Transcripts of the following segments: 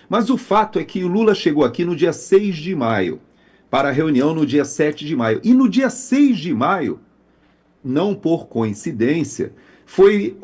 Mas o fato é que o Lula chegou aqui no dia 6 de maio, para a reunião no dia 7 de maio. E no dia 6 de maio, não por coincidência, foi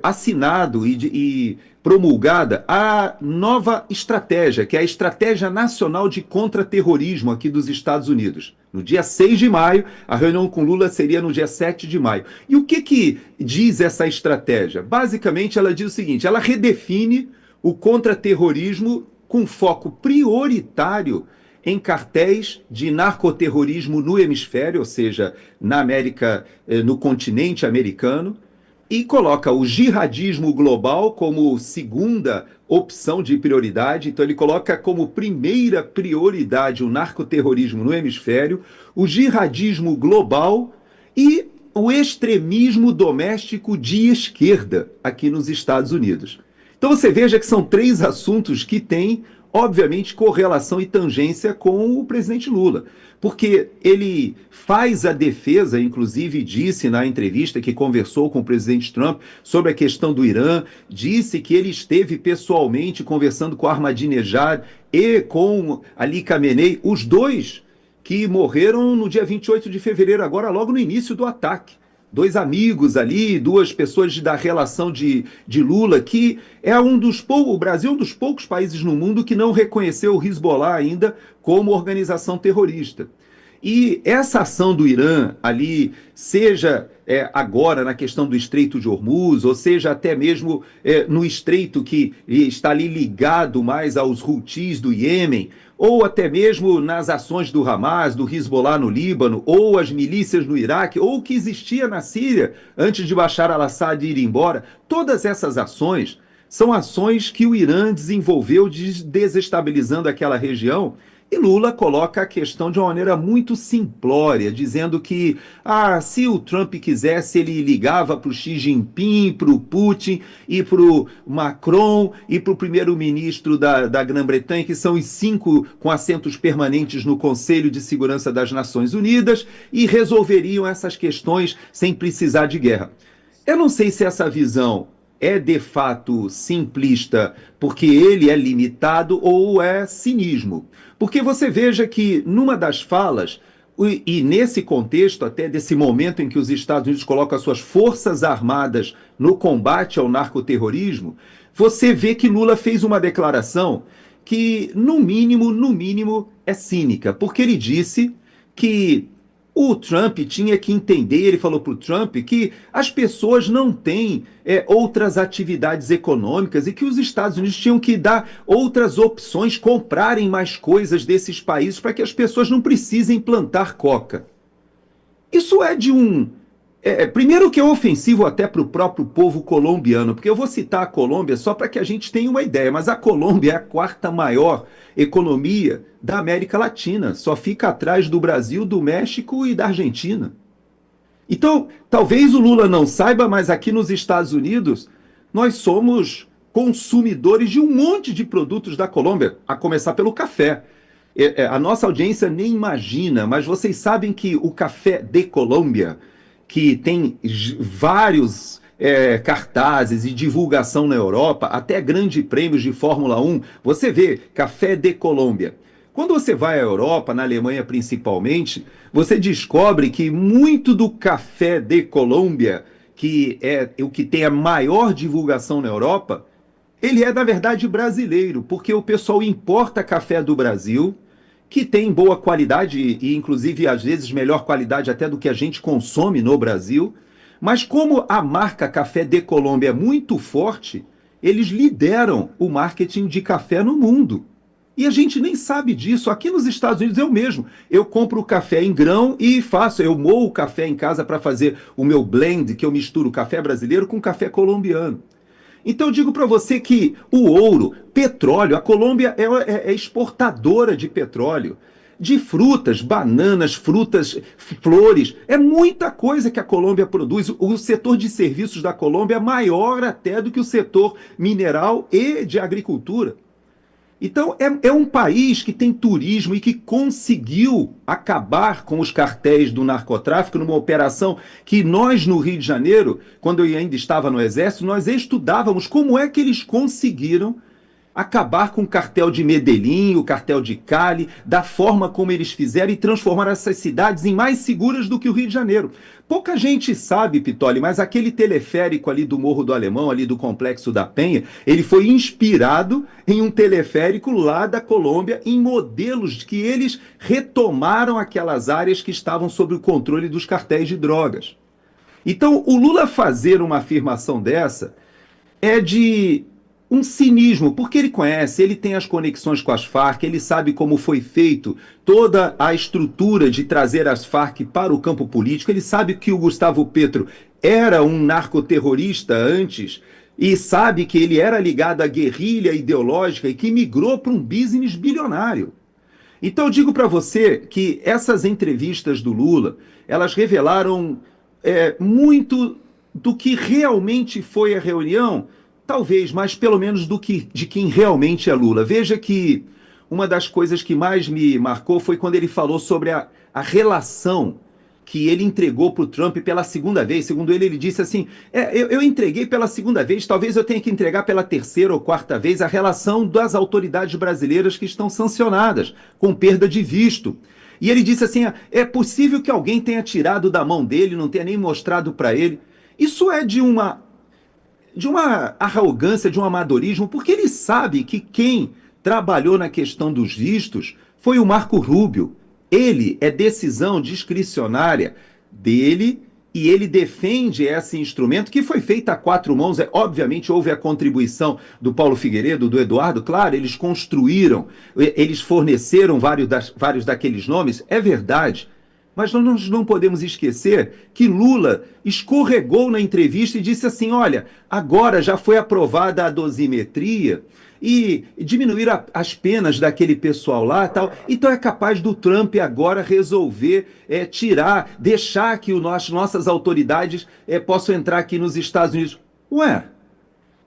assinado e promulgada a nova estratégia, que é a Estratégia Nacional de Contra-Terrorismo aqui dos Estados Unidos. No dia 6 de maio, a reunião com Lula seria no dia 7 de maio. E o que diz essa estratégia? Basicamente, ela diz o seguinte: ela redefine o contra-terrorismo com foco prioritário em cartéis de narcoterrorismo no hemisfério, ou seja, na América, no continente americano, e coloca o jihadismo global como segunda opção de prioridade. Então ele coloca como primeira prioridade o narcoterrorismo no hemisfério, o jihadismo global e o extremismo doméstico de esquerda aqui nos Estados Unidos. Então você veja que são três assuntos que têm, obviamente, correlação e tangência com o presidente Lula. Porque ele faz a defesa, inclusive disse na entrevista que conversou com o presidente Trump sobre a questão do Irã, disse que ele esteve pessoalmente conversando com Ahmadinejad e com Ali Khamenei, os dois que morreram no dia 28 de fevereiro, agora logo no início do ataque. Dois amigos ali, duas pessoas da relação de Lula, que é o Brasil é um dos poucos países no mundo que não reconheceu o Hezbollah ainda como organização terrorista. E essa ação do Irã ali, seja agora na questão do Estreito de Hormuz, ou seja até mesmo no estreito que está ali ligado mais aos Houthis do Iêmen, ou até mesmo nas ações do Hamas, do Hezbollah no Líbano, ou as milícias no Iraque, ou o que existia na Síria antes de Bashar al-Assad ir embora, todas essas ações são ações que o Irã desenvolveu desestabilizando aquela região. E Lula coloca a questão de uma maneira muito simplória, dizendo que se o Trump quisesse, ele ligava para o Xi Jinping, para o Putin e para o Macron e para o primeiro-ministro da Grã-Bretanha, que são os cinco com assentos permanentes no Conselho de Segurança das Nações Unidas, e resolveriam essas questões sem precisar de guerra. Eu não sei se essa visão é de fato simplista porque ele é limitado ou é cinismo. Porque você veja que numa das falas, e nesse contexto até desse momento em que os Estados Unidos colocam as suas forças armadas no combate ao narcoterrorismo, você vê que Lula fez uma declaração que, no mínimo, é cínica, porque ele disse que o Trump tinha que entender, ele falou para o Trump que as pessoas não têm outras atividades econômicas e que os Estados Unidos tinham que dar outras opções, comprarem mais coisas desses países para que as pessoas não precisem plantar coca. Isso é de um. Primeiro que é ofensivo até para o próprio povo colombiano, porque eu vou citar a Colômbia só para que a gente tenha uma ideia, mas a Colômbia é a quarta maior economia da América Latina, só fica atrás do Brasil, do México e da Argentina. Então, talvez o Lula não saiba, mas aqui nos Estados Unidos nós somos consumidores de um monte de produtos da Colômbia, a começar pelo café. A nossa audiência nem imagina, mas vocês sabem que o café de Colômbia, que tem vários cartazes e divulgação na Europa, até grandes prêmios de Fórmula 1, você vê Café de Colômbia. Quando você vai à Europa, na Alemanha principalmente, você descobre que muito do café de Colômbia, que é o que tem a maior divulgação na Europa, ele é, na verdade, brasileiro, porque o pessoal importa café do Brasil, que tem boa qualidade e, inclusive, às vezes, melhor qualidade até do que a gente consome no Brasil. Mas como a marca Café de Colômbia é muito forte, eles lideram o marketing de café no mundo. E a gente nem sabe disso. Aqui nos Estados Unidos eu mesmo. Eu compro o café em grão e faço. Eu moo o café em casa para fazer o meu blend, que eu misturo café brasileiro com café colombiano. Então eu digo para você que o ouro, petróleo, a Colômbia é exportadora de petróleo, de frutas, bananas, frutas, flores. É muita coisa que a Colômbia produz. O setor de serviços da Colômbia é maior até do que o setor mineral e de agricultura. Então, é um país que tem turismo e que conseguiu acabar com os cartéis do narcotráfico numa operação que nós, no Rio de Janeiro, quando eu ainda estava no Exército, nós estudávamos como é que eles conseguiram acabar com o cartel de Medellín, o cartel de Cali, da forma como eles fizeram e transformar essas cidades em mais seguras do que o Rio de Janeiro. Pouca gente sabe, Pitoli, mas aquele teleférico ali do Morro do Alemão, ali do Complexo da Penha, ele foi inspirado em um teleférico lá da Colômbia, em modelos que eles retomaram aquelas áreas que estavam sob o controle dos cartéis de drogas. Então, o Lula fazer uma afirmação dessa é de um cinismo, porque ele conhece, ele tem as conexões com as Farc, ele sabe como foi feito toda a estrutura de trazer as Farc para o campo político, ele sabe que o Gustavo Petro era um narcoterrorista antes e sabe que ele era ligado à guerrilha ideológica e que migrou para um business bilionário. Então eu digo para você que essas entrevistas do Lula, elas revelaram muito do que realmente foi a reunião, talvez, mas pelo menos de quem realmente é Lula. Veja que uma das coisas que mais me marcou foi quando ele falou sobre a relação que ele entregou para o Trump pela segunda vez. Segundo ele, ele disse assim, eu entreguei pela segunda vez, talvez eu tenha que entregar pela terceira ou quarta vez a relação das autoridades brasileiras que estão sancionadas, com perda de visto. E ele disse assim, é possível que alguém tenha tirado da mão dele, não tenha nem mostrado para ele. Isso é de uma arrogância, de um amadorismo, porque ele sabe que quem trabalhou na questão dos vistos foi o Marco Rubio. Ele é decisão discricionária dele e ele defende esse instrumento que foi feito a quatro mãos. Obviamente houve a contribuição do Paulo Figueiredo, do Eduardo, claro, eles construíram, eles forneceram vários daqueles nomes, é verdade. Mas nós não podemos esquecer que Lula escorregou na entrevista e disse assim, olha, agora já foi aprovada a dosimetria e diminuir as penas daquele pessoal lá e tal, então é capaz do Trump agora resolver tirar, deixar que nossas autoridades possam entrar aqui nos Estados Unidos. Ué,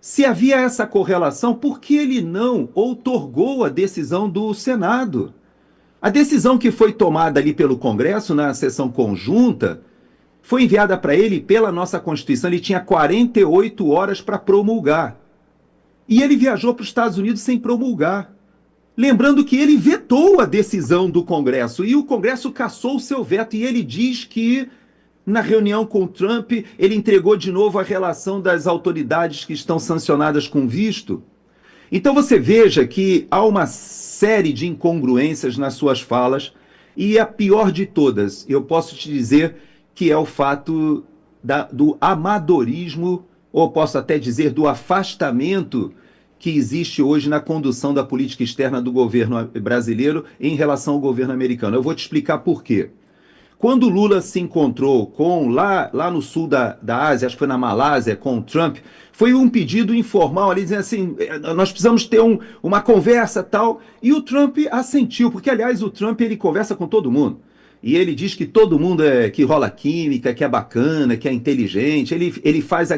se havia essa correlação, por que ele não outorgou a decisão do Senado? A decisão que foi tomada ali pelo Congresso, na sessão conjunta, foi enviada para ele pela nossa Constituição. Ele tinha 48 horas para promulgar. E ele viajou para os Estados Unidos sem promulgar. Lembrando que ele vetou a decisão do Congresso. E o Congresso cassou o seu veto. E ele diz que, na reunião com o Trump, ele entregou de novo a relação das autoridades que estão sancionadas com visto. Então você veja que há uma série de incongruências nas suas falas e a pior de todas, eu posso te dizer que é o fato do amadorismo, ou posso até dizer do afastamento que existe hoje na condução da política externa do governo brasileiro em relação ao governo americano. Eu vou te explicar por quê. Quando Lula se encontrou lá no sul da Ásia, acho que foi na Malásia, com o Trump, foi um pedido informal ali, dizendo assim, nós precisamos ter uma conversa tal, e o Trump assentiu, porque aliás o Trump ele conversa com todo mundo, e ele diz que todo mundo que rola química, que é bacana, que é inteligente, ele faz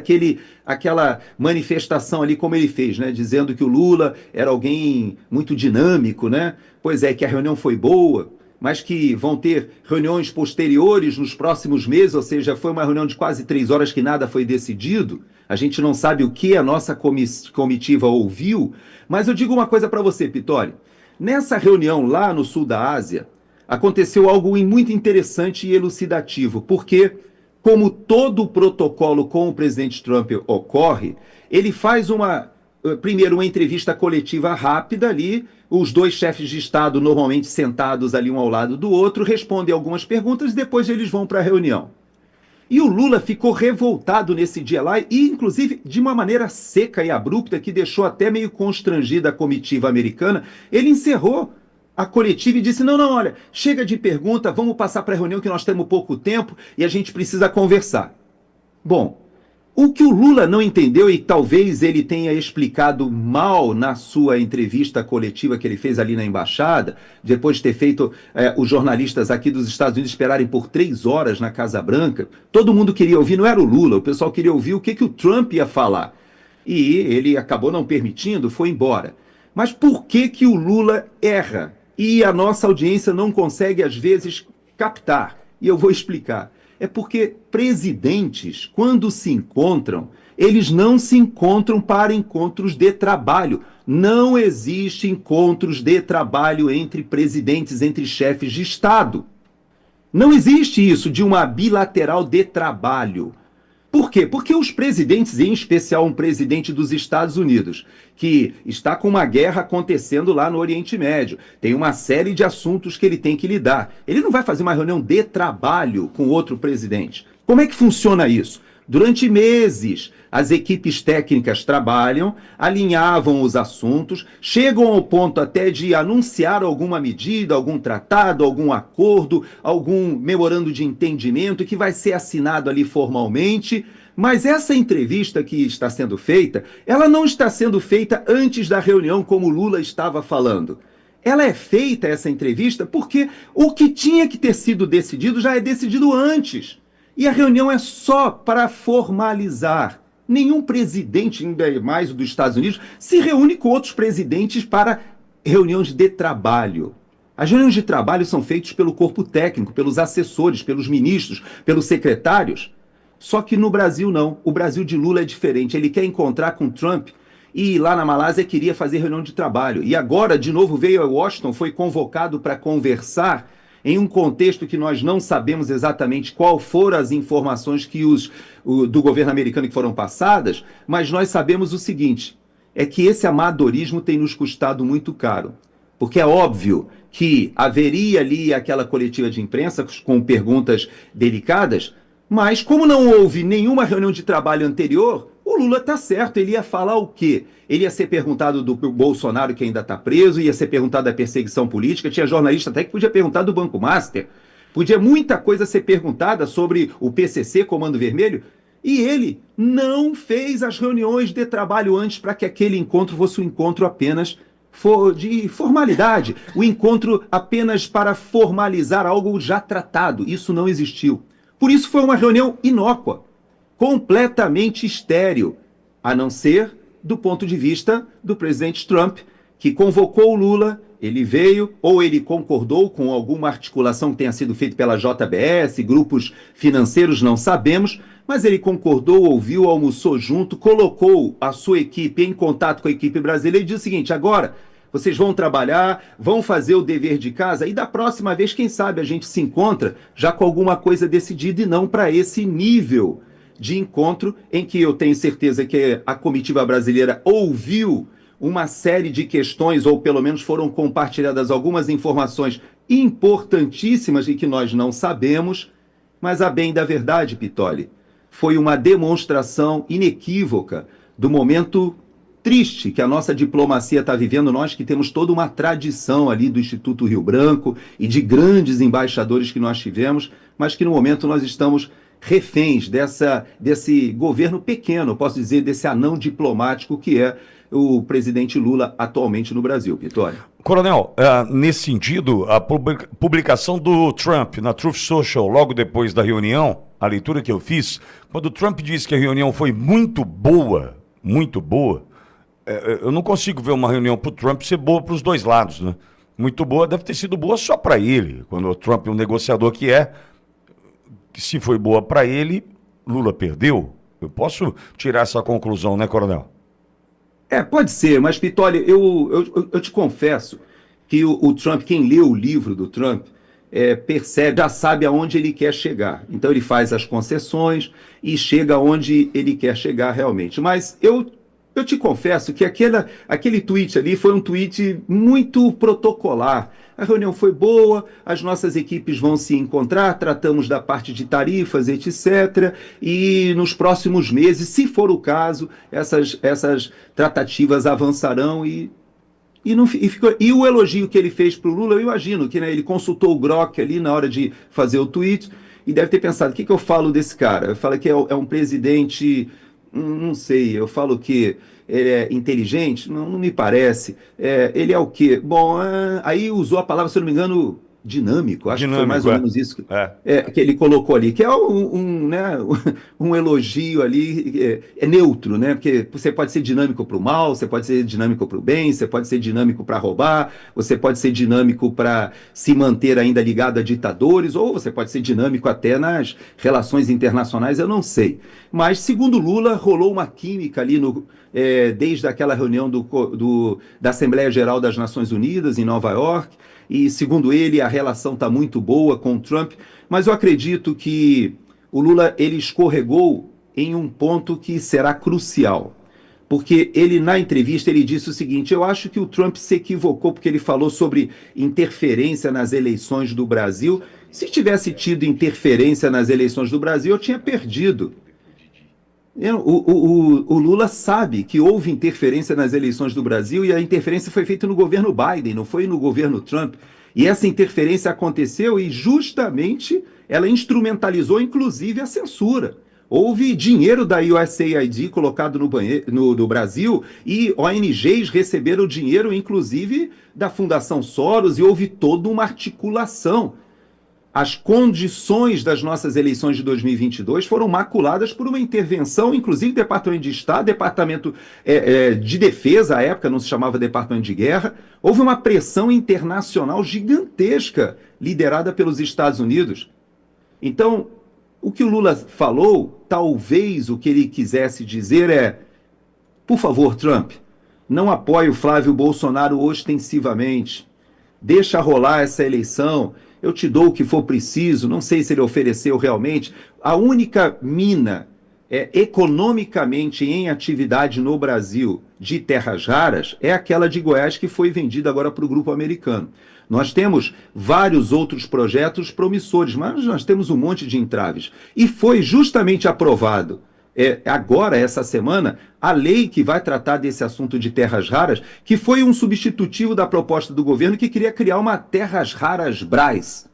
aquela manifestação ali como ele fez, né, dizendo que o Lula era alguém muito dinâmico, né, pois é, que a reunião foi boa, mas que vão ter reuniões posteriores nos próximos meses, ou seja, foi uma reunião de quase 3 horas que nada foi decidido, a gente não sabe o que a nossa comitiva ouviu, mas eu digo uma coisa para você, Pitoli, nessa reunião lá no sul da Ásia, aconteceu algo muito interessante e elucidativo, porque, como todo o protocolo com o presidente Trump ocorre, ele faz primeiro uma entrevista coletiva rápida ali, os dois chefes de Estado normalmente sentados ali um ao lado do outro, respondem algumas perguntas e depois eles vão para a reunião. E o Lula ficou revoltado nesse dia lá, e inclusive de uma maneira seca e abrupta, que deixou até meio constrangida a comitiva americana, ele encerrou a coletiva e disse, não, olha, chega de pergunta, vamos passar para a reunião que nós temos pouco tempo e a gente precisa conversar. Bom, o que o Lula não entendeu, e talvez ele tenha explicado mal na sua entrevista coletiva que ele fez ali na embaixada, depois de ter feito os jornalistas aqui dos Estados Unidos esperarem por 3 horas na Casa Branca, todo mundo queria ouvir, não era o Lula, o pessoal queria ouvir o que o Trump ia falar. E ele acabou não permitindo, foi embora. Mas por que o Lula erra? E a nossa audiência não consegue, às vezes, captar. E eu vou explicar. É porque presidentes, quando se encontram, eles não se encontram para encontros de trabalho. Não existe encontros de trabalho entre presidentes, entre chefes de Estado. Não existe isso de uma bilateral de trabalho. Por quê? Porque os presidentes, em especial um presidente dos Estados Unidos, que está com uma guerra acontecendo lá no Oriente Médio, tem uma série de assuntos que ele tem que lidar. Ele não vai fazer uma reunião de trabalho com outro presidente. Como é que funciona isso? Durante meses, as equipes técnicas trabalham, alinhavam os assuntos, chegam ao ponto até de anunciar alguma medida, algum tratado, algum acordo, algum memorando de entendimento que vai ser assinado ali formalmente. Mas essa entrevista que está sendo feita, ela não está sendo feita antes da reunião, como Lula estava falando. Ela é feita, essa entrevista, porque o que tinha que ter sido decidido já é decidido antes. E a reunião é só para formalizar. Nenhum presidente, ainda mais dos Estados Unidos, se reúne com outros presidentes para reuniões de trabalho. As reuniões de trabalho são feitas pelo corpo técnico, pelos assessores, pelos ministros, pelos secretários. Só que no Brasil não. O Brasil de Lula é diferente. Ele quer encontrar com Trump e lá na Malásia queria fazer reunião de trabalho. E agora, de novo, veio a Washington, foi convocado para conversar em um contexto que nós não sabemos exatamente qual foram as informações que do governo americano que foram passadas, mas nós sabemos o seguinte, é que esse amadorismo tem nos custado muito caro. Porque é óbvio que haveria ali aquela coletiva de imprensa com perguntas delicadas, mas como não houve nenhuma reunião de trabalho anterior, o Lula está certo, ele ia falar o quê? Ele ia ser perguntado do Bolsonaro, que ainda está preso, ia ser perguntado da perseguição política, tinha jornalista até que podia perguntar do Banco Master, podia muita coisa ser perguntada sobre o PCC, Comando Vermelho, e ele não fez as reuniões de trabalho antes para que aquele encontro fosse um encontro apenas de formalidade, o encontro apenas para formalizar algo já tratado, isso não existiu. Por isso foi uma reunião inócua, completamente estéril, a não ser do ponto de vista do presidente Trump, que convocou o Lula, ele veio, ou ele concordou com alguma articulação que tenha sido feita pela JBS, grupos financeiros, não sabemos, mas ele concordou, ouviu, almoçou junto, colocou a sua equipe em contato com a equipe brasileira e disse o seguinte, agora vocês vão trabalhar, vão fazer o dever de casa e da próxima vez, quem sabe, a gente se encontra já com alguma coisa decidida e não para esse nível de encontro em que eu tenho certeza que a comitiva brasileira ouviu uma série de questões, ou pelo menos foram compartilhadas algumas informações importantíssimas e que nós não sabemos, mas a bem da verdade, Pitoli, foi uma demonstração inequívoca do momento triste que a nossa diplomacia está vivendo, nós que temos toda uma tradição ali do Instituto Rio Branco e de grandes embaixadores que nós tivemos, mas que no momento nós estamos reféns desse governo pequeno, posso dizer, desse anão diplomático que é o presidente Lula atualmente no Brasil, Vitória. Coronel, nesse sentido, a publicação do Trump na Truth Social, logo depois da reunião, a leitura que eu fiz, quando o Trump disse que a reunião foi muito boa, eu não consigo ver uma reunião para o Trump ser boa para os dois lados, né? Muito boa, deve ter sido boa só para ele, quando o Trump é um negociador que se foi boa para ele, Lula perdeu. Eu posso tirar essa conclusão, né, Coronel? Pode ser, mas, Pitoli, eu te confesso que o Trump, quem lê o livro do Trump, percebe, já sabe aonde ele quer chegar. Então ele faz as concessões e chega aonde ele quer chegar realmente. Mas eu te confesso que aquele tweet ali foi um tweet muito protocolar. A reunião foi boa, as nossas equipes vão se encontrar, tratamos da parte de tarifas, etc. E nos próximos meses, se for o caso, essas tratativas avançarão e o elogio que ele fez para o Lula, eu imagino que, né, ele consultou o Grok ali na hora de fazer o tweet e deve ter pensado, o que eu falo desse cara? Eu falo que é um presidente, não sei, eu falo que ele é inteligente? Não me parece. Ele é o quê? Bom, aí usou a palavra, se eu não me engano, dinâmico, acho que foi mais Dinâmico, ou é. menos isso É. que ele colocou ali, que é né, um elogio ali, neutro, né? Porque você pode ser dinâmico para o mal, você pode ser dinâmico para o bem, você pode ser dinâmico para roubar, você pode ser dinâmico para se manter ainda ligado a ditadores, ou você pode ser dinâmico até nas relações internacionais, eu não sei. Mas, segundo Lula, rolou uma química ali desde aquela reunião da Assembleia Geral das Nações Unidas em Nova York, e, segundo ele, a relação está muito boa com o Trump, mas eu acredito que o Lula ele escorregou em um ponto que será crucial. Porque ele, na entrevista, ele disse o seguinte: eu acho que o Trump se equivocou porque ele falou sobre interferência nas eleições do Brasil. Se tivesse tido interferência nas eleições do Brasil, eu tinha perdido. O Lula sabe que houve interferência nas eleições do Brasil e a interferência foi feita no governo Biden, não foi no governo Trump. E essa interferência aconteceu e justamente ela instrumentalizou inclusive a censura. Houve dinheiro da USAID colocado no Brasil e ONGs receberam dinheiro inclusive da Fundação Soros e houve toda uma articulação. As condições das nossas eleições de 2022 foram maculadas por uma intervenção, inclusive do Departamento de Estado, Departamento de Defesa, à época não se chamava Departamento de Guerra. Houve uma pressão internacional gigantesca, liderada pelos Estados Unidos. Então, o que o Lula falou, talvez o que ele quisesse dizer é: por favor, Trump, não apoie o Flávio Bolsonaro ostensivamente. Deixa rolar essa eleição, eu te dou o que for preciso, não sei se ele ofereceu realmente. A única mina economicamente em atividade no Brasil de terras raras é aquela de Goiás que foi vendida agora para o grupo americano. Nós temos vários outros projetos promissores, mas nós temos um monte de entraves. E foi justamente aprovado agora, essa semana, a lei que vai tratar desse assunto de terras raras, que foi um substitutivo da proposta do governo que queria criar uma terras raras Brás.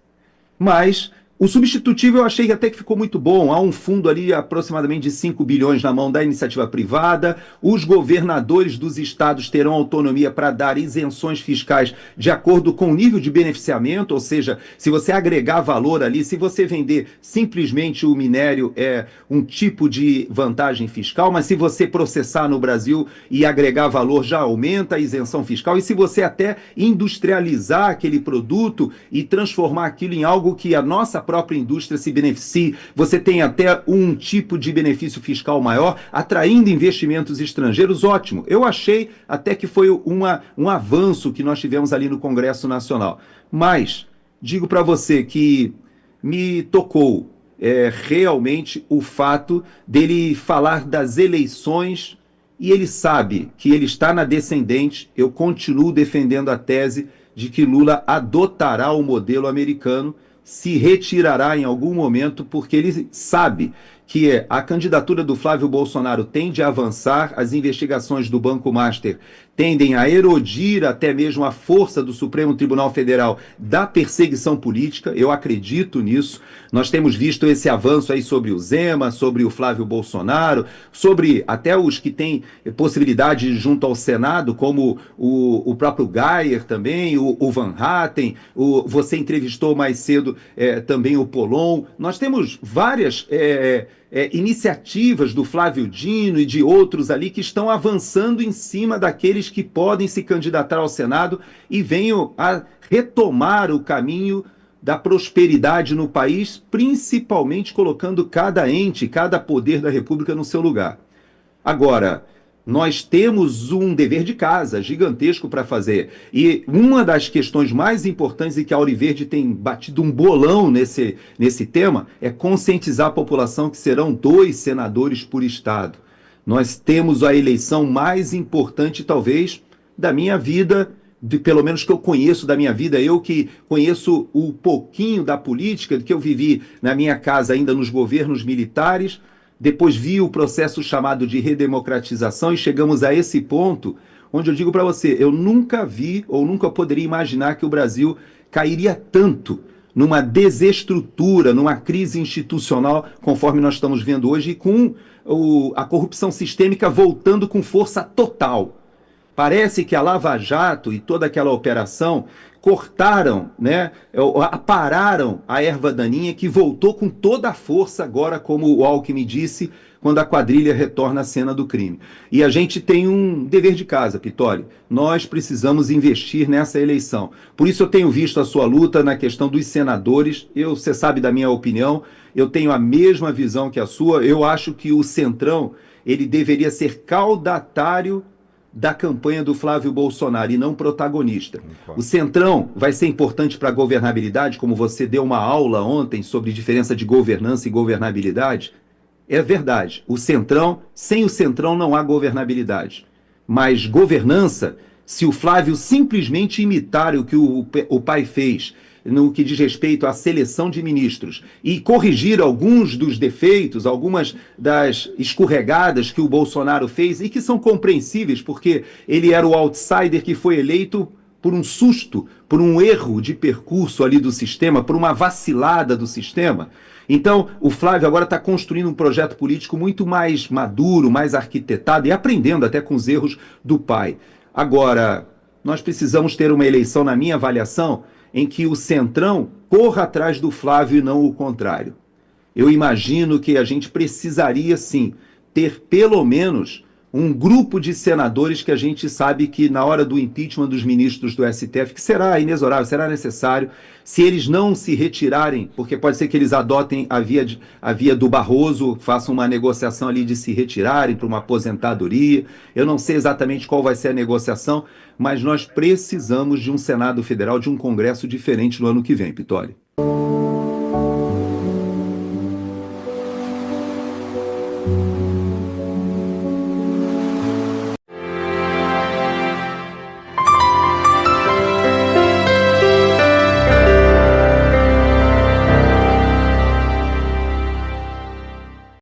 Mas o substitutivo eu achei até que ficou muito bom. Há um fundo ali aproximadamente de 5 bilhões na mão da iniciativa privada. Os governadores dos estados terão autonomia para dar isenções fiscais de acordo com o nível de beneficiamento, ou seja, se você agregar valor ali, se você vender simplesmente o minério é um tipo de vantagem fiscal, mas se você processar no Brasil e agregar valor já aumenta a isenção fiscal, e se você até industrializar aquele produto e transformar aquilo em algo que a nossa própria indústria se beneficie, você tem até um tipo de benefício fiscal maior, atraindo investimentos estrangeiros, ótimo. Eu achei até que foi um avanço que nós tivemos ali no Congresso Nacional. Mas, digo para você que me tocou realmente o fato dele falar das eleições e ele sabe que ele está na descendente. Eu continuo defendendo a tese de que Lula adotará o modelo americano, se retirará em algum momento, porque ele sabe que a candidatura do Flávio Bolsonaro tende a avançar, as investigações do Banco Master tendem a erodir até mesmo a força do Supremo Tribunal Federal da perseguição política, eu acredito nisso. Nós temos visto esse avanço aí sobre o Zema, sobre o Flávio Bolsonaro, sobre até os que têm possibilidade junto ao Senado, como o próprio Geyer também, o Van Hatten, você entrevistou mais cedo também o Polon. Nós temos várias iniciativas do Flávio Dino e de outros ali que estão avançando em cima daqueles que podem se candidatar ao Senado e venham a retomar o caminho da prosperidade no país, principalmente colocando cada ente, cada poder da República no seu lugar. Agora, nós temos um dever de casa gigantesco para fazer. E uma das questões mais importantes e que a Auriverde tem batido um bolão nesse tema é conscientizar a população que serão 2 senadores por estado. Nós temos a eleição mais importante, talvez, da minha vida, pelo menos que eu conheço da minha vida, eu que conheço um pouquinho da política, que eu vivi na minha casa ainda nos governos militares. Depois vi o processo chamado de redemocratização e chegamos a esse ponto onde eu digo para você, eu nunca vi ou nunca poderia imaginar que o Brasil cairia tanto numa desestrutura, numa crise institucional, conforme nós estamos vendo hoje, e com a corrupção sistêmica voltando com força total. Parece que a Lava Jato e toda aquela operação cortaram, né, apararam a erva daninha que voltou com toda a força agora, como o Alckmin disse, quando a quadrilha retorna à cena do crime. E a gente tem um dever de casa, Pitoli. Nós precisamos investir nessa eleição. Por isso eu tenho visto a sua luta na questão dos senadores. Você sabe da minha opinião, eu tenho a mesma visão que a sua. Eu acho que o Centrão, ele deveria ser caudatário da campanha do Flávio Bolsonaro e não protagonista. O Centrão vai ser importante para a governabilidade, como você deu uma aula ontem sobre diferença de governança e governabilidade. É verdade, o Centrão, sem o Centrão não há governabilidade. Mas governança, se o Flávio simplesmente imitar o que o pai fez no que diz respeito à seleção de ministros e corrigir alguns dos defeitos, algumas das escorregadas que o Bolsonaro fez e que são compreensíveis, porque ele era o outsider que foi eleito por um susto, por um erro de percurso ali do sistema, por uma vacilada do sistema. Então, o Flávio agora está construindo um projeto político muito mais maduro, mais arquitetado e aprendendo até com os erros do pai. Agora, nós precisamos ter uma eleição, na minha avaliação, em que o Centrão corra atrás do Flávio e não o contrário. Eu imagino que a gente precisaria, sim, ter pelo menos um grupo de senadores que a gente sabe que na hora do impeachment dos ministros do STF, que será inexorável, será necessário, se eles não se retirarem, porque pode ser que eles adotem a via do Barroso, façam uma negociação ali de se retirarem para uma aposentadoria. Eu não sei exatamente qual vai ser a negociação, mas nós precisamos de um Senado Federal, de um Congresso diferente no ano que vem, Pitoli.